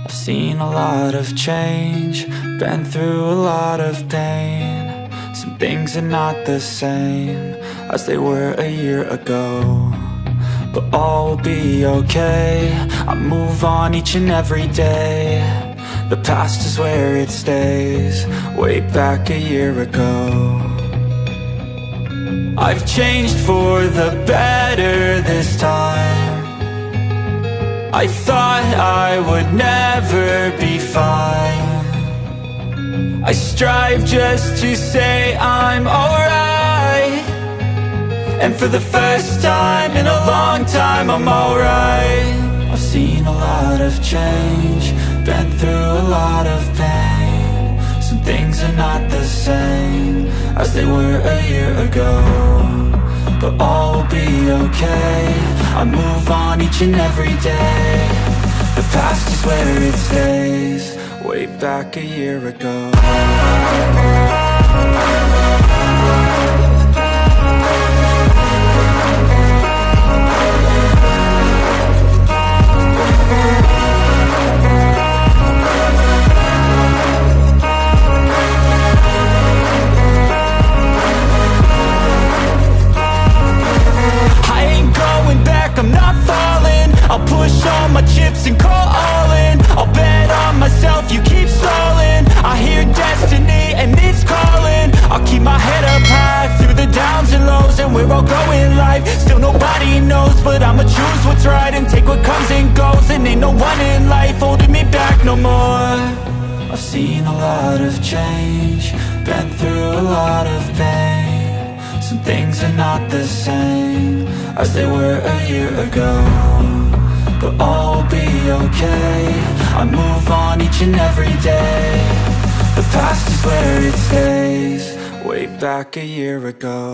I've seen a lot of change, been through a lot of pain. Some things are not the same as they were a year ago, but all will be okay. I move on each and every day. The past is where it stays, way back a year ago. I've changed for the better this time. I thought I would never be fine. I strive just to say I'm alright, and for the first time in a long time I'm alright. I've seen a lot of change, been through a lot of pain. Some things are not the same as they were a year ago, but all will be okay. I move on each and every day. The past is where it stays, way back a year ago. I'm not falling, I'll push all my chips and call all in. I'll bet on myself, you keep stalling. I hear destiny and it's calling. I'll keep my head up high through the downs and lows, and we're all going life. Still nobody knows, but I'ma choose what's right and take what comes and goes. And ain't no one in life holding me back no more. I've seen a lot of change, been through a lot of pain. Some things are not the same as they were a year ago, but all will be okay. I move on each and every day. The past is where it stays, way back a year ago.